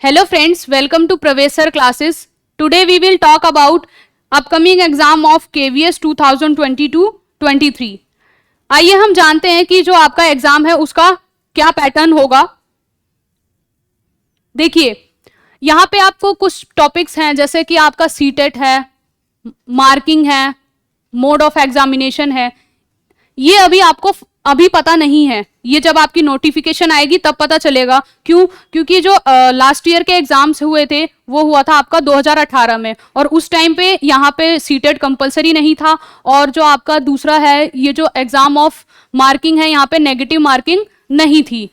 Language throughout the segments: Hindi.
Hello friends, welcome to Pravesh Sir classes. Today we will talk about upcoming exam of KVS 2022-23. आइए हम जानते हैं कि जो आपका एग्जाम है उसका क्या पैटर्न होगा। देखिए यहाँ पे आपको कुछ टॉपिक्स हैं जैसे कि आपका सीटेट है, मार्किंग है, मोड ऑफ एग्जामिनेशन है। ये अभी आपको अभी पता नहीं है, ये जब आपकी नोटिफिकेशन आएगी तब पता चलेगा। क्यों? क्योंकि जो लास्ट ईयर के एग्जाम्स हुए थे वो हुआ था आपका 2018 में, और उस टाइम पे यहाँ पे सीटेट कंपलसरी नहीं था। और जो आपका दूसरा है ये जो एग्जाम ऑफ मार्किंग है, यहाँ पे नेगेटिव मार्किंग नहीं थी,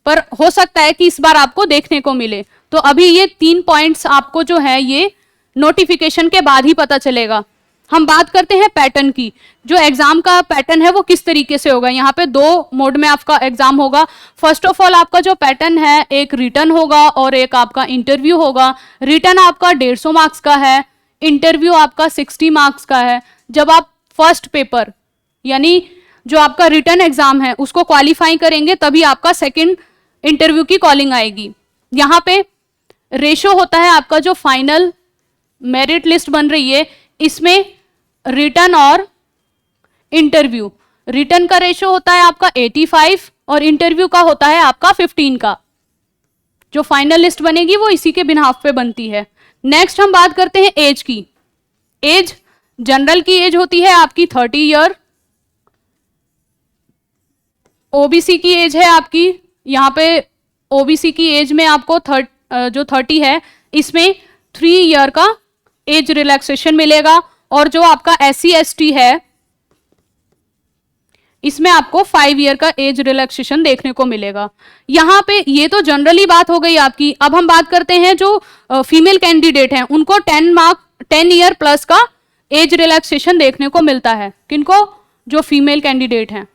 पर हो सकता है कि इस बार आपको देखने को मिले। तो अभी ये 3 पॉइंट्स आपको जो है ये नोटिफिकेशन के बाद ही पता चलेगा। हम बात करते हैं पैटर्न की। जो एग्जाम का पैटर्न है वो किस तरीके से होगा। यहाँ पे 2 मोड में आपका एग्जाम होगा। फर्स्ट ऑफ ऑल आपका जो पैटर्न है एक रिटन होगा और एक आपका इंटरव्यू होगा। रिटन आपका 150 मार्क्स का है, इंटरव्यू आपका 60 मार्क्स का है। जब आप फर्स्ट पेपर यानी जो आपका रिटन एग्जाम है उसको क्वालिफाई करेंगे तभी आपका सेकेंड इंटरव्यू की कॉलिंग आएगी। यहाँ पे रेशो होता है आपका जो फाइनल मेरिट लिस्ट बन रही है इसमें रिटन और इंटरव्यू। रिटन का रेशो होता है आपका 85 और इंटरव्यू का होता है आपका 15 का। जो फाइनल लिस्ट बनेगी वो इसी के बिनहाफ पे बनती है। नेक्स्ट हम बात करते हैं एज की। एज जनरल की एज होती है आपकी 30 ईयर। ओबीसी की एज है आपकी, यहाँ पे ओबीसी की एज में आपको जो 30 है इसमें 3 ईयर का एज रिलैक्सेशन मिलेगा। और जो आपका SC ST है इसमें आपको 5 ईयर का एज रिलैक्सेशन देखने को मिलेगा। यहाँ पे ये तो जनरली बात हो गई आपकी। अब हम बात करते हैं जो फीमेल कैंडिडेट हैं उनको 10 ईयर प्लस का एज रिलैक्सेशन देखने को मिलता है। किनको? जो फीमेल कैंडिडेट हैं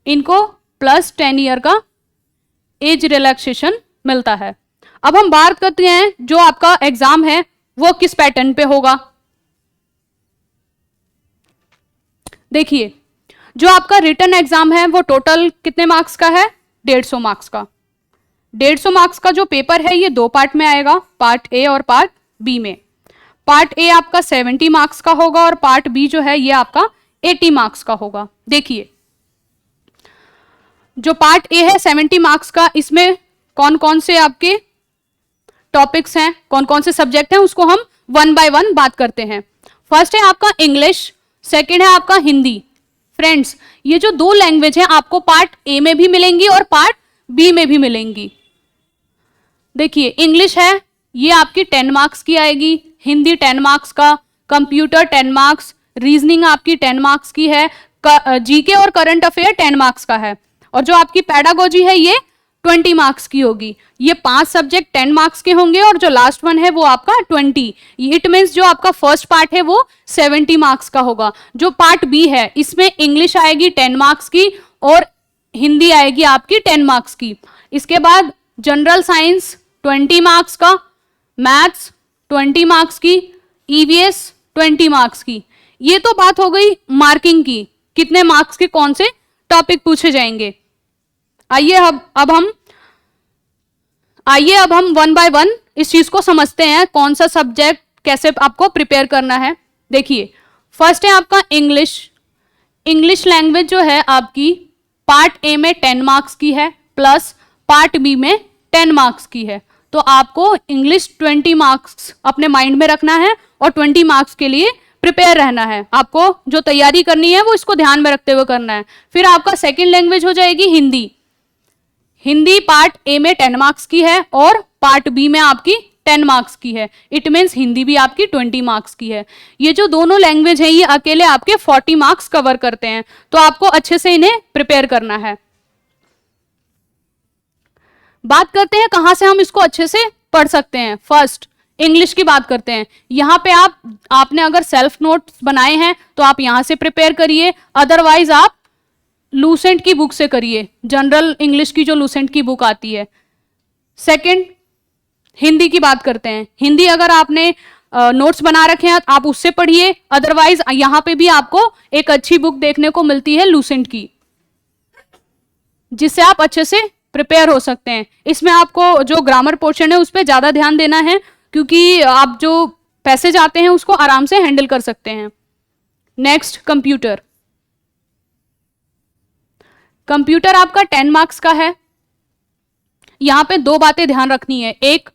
इनको प्लस 10 ईयर का एज रिलैक्सेशन मिलता है। अब हम बात करते हैं जो आपका एग्जाम है वो किस पैटर्न पे होगा। देखिए जो आपका रिटन एग्जाम है वो टोटल कितने मार्क्स का है? 150 मार्क्स का। 150 मार्क्स का जो पेपर है ये 2 पार्ट में आएगा, पार्ट ए और पार्ट बी में। पार्ट ए आपका 70 मार्क्स का होगा और पार्ट बी जो है ये आपका 80 मार्क्स का होगा। देखिए जो पार्ट ए है 70 मार्क्स का, इसमें कौन कौन से आपके टॉपिक्स हैं, कौन कौन से सब्जेक्ट हैं उसको हम 1 बाय 1 बात करते हैं। फर्स्ट है आपका इंग्लिश, सेकंड है आपका हिंदी। फ्रेंड्स ये जो 2 लैंग्वेज हैं आपको पार्ट ए में भी मिलेंगी और पार्ट बी में भी मिलेंगी। देखिए इंग्लिश है ये आपकी 10 मार्क्स की आएगी, हिंदी 10 मार्क्स का, कंप्यूटर 10 मार्क्स, रीजनिंग आपकी 10 मार्क्स की है, जीके और करंट अफेयर 10 मार्क्स का है, और जो आपकी पेडागोजी है ये 20 मार्क्स की होगी। ये 5 सब्जेक्ट 10 मार्क्स के होंगे और जो लास्ट वन है वो आपका 20। इट मीन्स जो आपका फर्स्ट पार्ट है वो 70 मार्क्स का होगा। जो पार्ट बी है इसमें इंग्लिश आएगी 10 मार्क्स की और हिंदी आएगी आपकी 10 मार्क्स की। इसके बाद जनरल साइंस 20 मार्क्स का, मैथ्स 20 मार्क्स की, EVS 20 मार्क्स की। ये तो बात हो गई मार्किंग की, कितने मार्क्स के कौन से टॉपिक पूछे जाएंगे। आइए अब हम 1 बाय 1 इस चीज को समझते हैं, कौन सा सब्जेक्ट कैसे आपको प्रिपेयर करना है। देखिए फर्स्ट है आपका इंग्लिश। इंग्लिश लैंग्वेज जो है आपकी पार्ट ए में 10 मार्क्स की है प्लस पार्ट बी में 10 मार्क्स की है। तो आपको इंग्लिश 20 मार्क्स अपने माइंड में रखना है और 20 मार्क्स के लिए प्रिपेयर रहना है। आपको जो तैयारी करनी है वो इसको ध्यान में रखते हुए करना है। फिर आपका सेकेंड लैंग्वेज हो जाएगी हिंदी। हिंदी पार्ट ए में 10 मार्क्स की है और पार्ट बी में आपकी 10 मार्क्स की है। इट मीन्स हिंदी भी आपकी 20 मार्क्स की है। ये जो दोनों लैंग्वेज हैं ये अकेले आपके 40 मार्क्स कवर करते हैं, तो आपको अच्छे से इन्हें प्रिपेयर करना है। बात करते हैं कहां से हम इसको अच्छे से पढ़ सकते हैं। फर्स्ट इंग्लिश की बात करते हैं। यहाँ पे आपने अगर सेल्फ नोट्स बनाए हैं तो आप यहाँ से प्रिपेयर करिए, अदरवाइज आप लूसेंट की बुक से करिए, जनरल इंग्लिश की जो लूसेंट की बुक आती है। सेकंड हिंदी की बात करते हैं। हिंदी अगर आपने नोट्स बना रखे हैं आप उससे पढ़िए, अदरवाइज यहाँ पे भी आपको एक अच्छी बुक देखने को मिलती है लूसेंट की, जिससे आप अच्छे से प्रिपेयर हो सकते हैं। इसमें आपको जो ग्रामर पोर्शन है उस पर ज़्यादा ध्यान देना है, क्योंकि आप जो पैसेज आते हैं उसको आराम से हैंडल कर सकते हैं। Next, computer. कंप्यूटर आपका 10 मार्क्स का है। यहाँ पे दो बातें ध्यान रखनी है। एक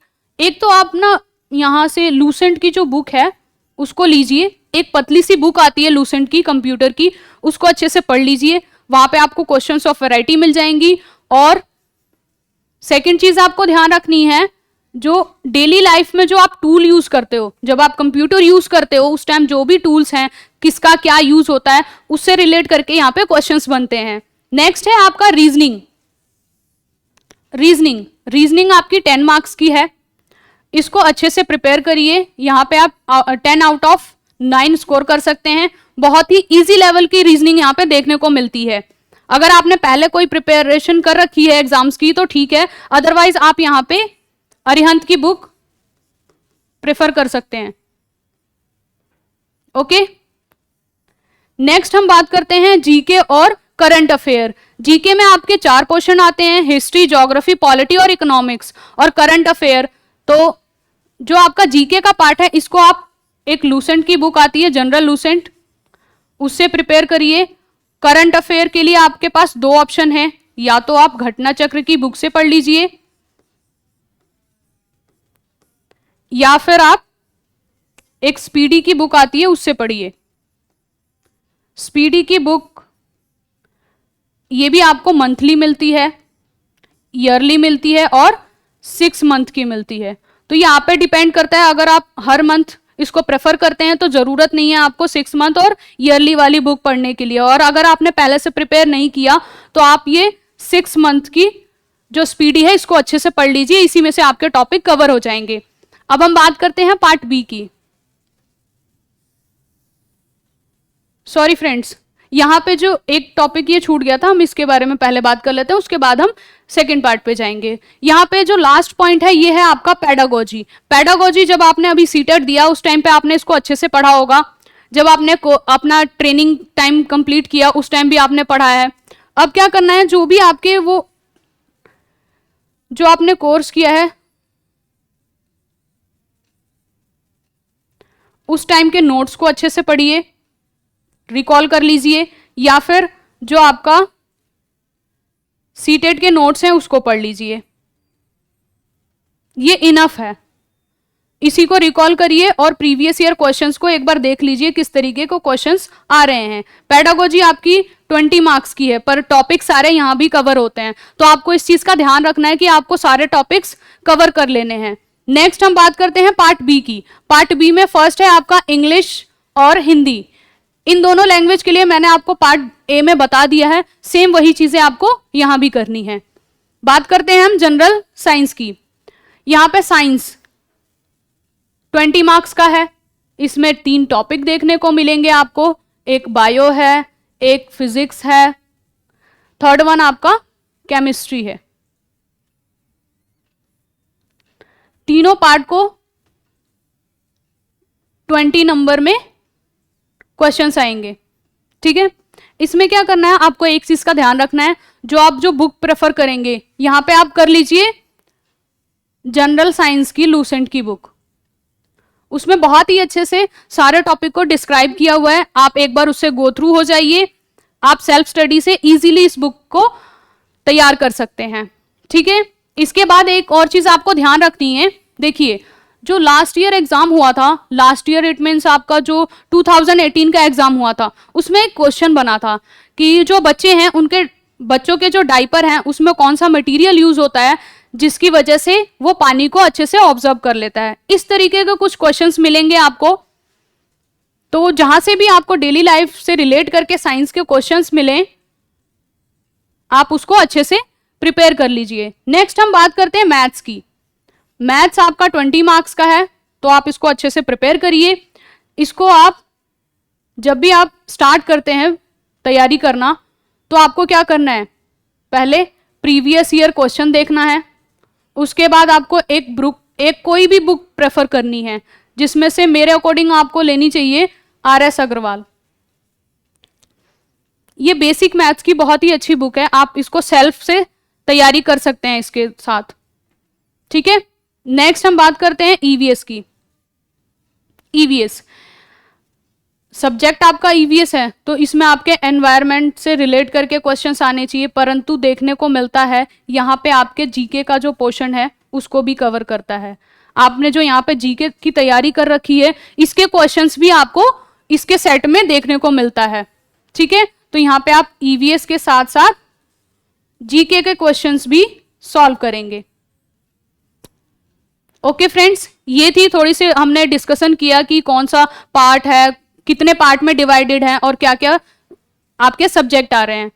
तो आप ना यहाँ से लूसेंट की जो बुक है उसको लीजिए, एक पतली सी बुक आती है लूसेंट की कंप्यूटर की, उसको अच्छे से पढ़ लीजिए, वहां पे आपको क्वेश्चंस ऑफ वैरायटी मिल जाएंगी। और सेकंड चीज आपको ध्यान रखनी है, जो डेली लाइफ में जो आप टूल यूज करते हो, जब आप कंप्यूटर यूज करते हो उस टाइम जो भी टूल्स हैं किसका क्या यूज होता है उससे रिलेट करके यहाँ पे क्वेश्चंस बनते हैं। नेक्स्ट है आपका रीजनिंग। रीजनिंग आपकी 10 मार्क्स की है, इसको अच्छे से प्रिपेयर करिए। यहाँ पे आप 10 आउट ऑफ 9 स्कोर कर सकते हैं। बहुत ही इजी लेवल की रीजनिंग यहाँ पे देखने को मिलती है। अगर आपने पहले कोई प्रिपरेशन कर रखी है एग्जाम्स की तो ठीक है, अदरवाइज आप यहाँ पे अरिहंत की बुक प्रेफर कर सकते हैं। ओके, नेक्स्ट हम बात करते हैं जीके और करंट अफेयर। जीके में आपके 4 पोर्शन आते हैं, हिस्ट्री, ज्योग्राफी, पॉलिटी और इकोनॉमिक्स। और करंट अफेयर, तो जो आपका जीके का पार्ट है इसको आप एक लूसेंट की बुक आती है जनरल लूसेंट, उससे प्रिपेयर करिए। करंट अफेयर के लिए आपके पास 2 ऑप्शन है, या तो आप घटना चक्र की बुक से पढ़ लीजिए या फिर आप एक स्पीडी की बुक आती है उससे पढ़िए। स्पीडी की बुक ये भी आपको मंथली मिलती है, ईयरली मिलती है और 6 मंथ की मिलती है। तो ये आप पे डिपेंड करता है, अगर आप हर मंथ इसको प्रेफर करते हैं तो जरूरत नहीं है आपको 6 मंथ और ईयरली वाली बुक पढ़ने के लिए। और अगर आपने पहले से प्रिपेयर नहीं किया तो आप ये 6 मंथ की जो स्पीडी है इसको अच्छे से पढ़ लीजिए, इसी में से आपके टॉपिक कवर हो जाएंगे। अब हम बात करते हैं पार्ट बी की। सॉरी फ्रेंड्स, यहाँ पे जो एक टॉपिक ये छूट गया था, हम इसके बारे में पहले बात कर लेते हैं, उसके बाद हम सेकंड पार्ट पे जाएंगे। यहाँ पे जो लास्ट पॉइंट है ये है आपका पेडागोजी। पेडागोजी जब आपने अभी सीटेट दिया उस टाइम पे आपने इसको अच्छे से पढ़ा होगा, जब आपने अपना ट्रेनिंग टाइम कंप्लीट किया उस टाइम भी आपने पढ़ा है। अब क्या करना है, जो भी आपके वो जो आपने कोर्स किया है उस टाइम के नोट्स को अच्छे से पढ़िए, रिकॉल कर लीजिए, या फिर जो आपका सीटेट के नोट्स हैं उसको पढ़ लीजिए, ये इनफ है। इसी को रिकॉल करिए और प्रीवियस ईयर क्वेश्चंस को एक बार देख लीजिए किस तरीके को क्वेश्चंस आ रहे हैं। पेडागोजी आपकी 20 मार्क्स की है, पर टॉपिक सारे यहां भी कवर होते हैं, तो आपको इस चीज का ध्यान रखना है कि आपको सारे टॉपिक्स कवर कर लेने हैं। नेक्स्ट हम बात करते हैं पार्ट बी की। पार्ट बी में फर्स्ट है आपका इंग्लिश और हिंदी। इन दोनों लैंग्वेज के लिए मैंने आपको पार्ट ए में बता दिया है, सेम वही चीजें आपको यहां भी करनी है। बात करते हैं हम जनरल साइंस की। यहां पे साइंस 20 मार्क्स का है, इसमें 3 टॉपिक देखने को मिलेंगे आपको, एक बायो है, एक फिजिक्स है, थर्ड वन आपका केमिस्ट्री है। तीनों पार्ट को 20 नंबर में क्वेश्चंस आएंगे, ठीक है। इसमें क्या करना है, आपको एक चीज का ध्यान रखना है, जो आप जो बुक प्रेफर करेंगे यहां पे आप कर लीजिए जनरल साइंस की लूसेंट की बुक। उसमें बहुत ही अच्छे से सारे टॉपिक को डिस्क्राइब किया हुआ है, आप एक बार उससे गो थ्रू हो जाइए, आप सेल्फ स्टडी से इजीली इस बुक को तैयार कर सकते हैं, ठीक है। इसके बाद एक और चीज आपको ध्यान रखनी है, देखिए जो लास्ट ईयर एग्जाम हुआ था, लास्ट ईयर इट मीन्स आपका जो 2018 का एग्जाम हुआ था, उसमें एक क्वेश्चन बना था कि जो बच्चे हैं उनके बच्चों के जो डाइपर हैं उसमें कौन सा मटेरियल यूज होता है जिसकी वजह से वो पानी को अच्छे से ऑब्जर्व कर लेता है। इस तरीके के कुछ क्वेश्चंस मिलेंगे आपको, तो जहां से भी आपको डेली लाइफ से रिलेट करके साइंस के क्वेश्चंस मिलें आप उसको अच्छे से प्रिपेयर कर लीजिए। नेक्स्ट हम बात करते हैं मैथ्स की। मैथ्स आपका 20 मार्क्स का है, तो आप इसको अच्छे से प्रिपेयर करिए। इसको आप जब भी आप स्टार्ट करते हैं तैयारी करना तो आपको क्या करना है, पहले प्रीवियस ईयर क्वेश्चन देखना है, उसके बाद आपको एक कोई भी बुक प्रेफर करनी है, जिसमें से मेरे अकॉर्डिंग आपको लेनी चाहिए RS अग्रवाल। ये बेसिक मैथ्स की बहुत ही अच्छी बुक है, आप इसको सेल्फ से तैयारी कर सकते हैं इसके साथ। ठीक है, नेक्स्ट हम बात करते हैं ईवीएस की। ईवीएस सब्जेक्ट आपका ईवीएस है, तो इसमें आपके एनवायरनमेंट से रिलेट करके क्वेश्चंस आने चाहिए, परंतु देखने को मिलता है यहाँ पे आपके जीके का जो पोर्शन है उसको भी कवर करता है। आपने जो यहाँ पे जीके की तैयारी कर रखी है, इसके क्वेश्चंस भी आपको इसके सेट में देखने को मिलता है। ठीक है, तो यहाँ पे आप ईवीएस के साथ साथ जीके के क्वेश्चंस भी सॉल्व करेंगे। ओके फ्रेंड्स, ये थी थोड़ी सी हमने डिस्कशन किया कि कौन सा पार्ट है, कितने पार्ट में डिवाइडेड है और क्या क्या आपके सब्जेक्ट आ रहे हैं।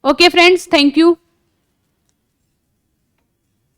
Okay friends, thank you.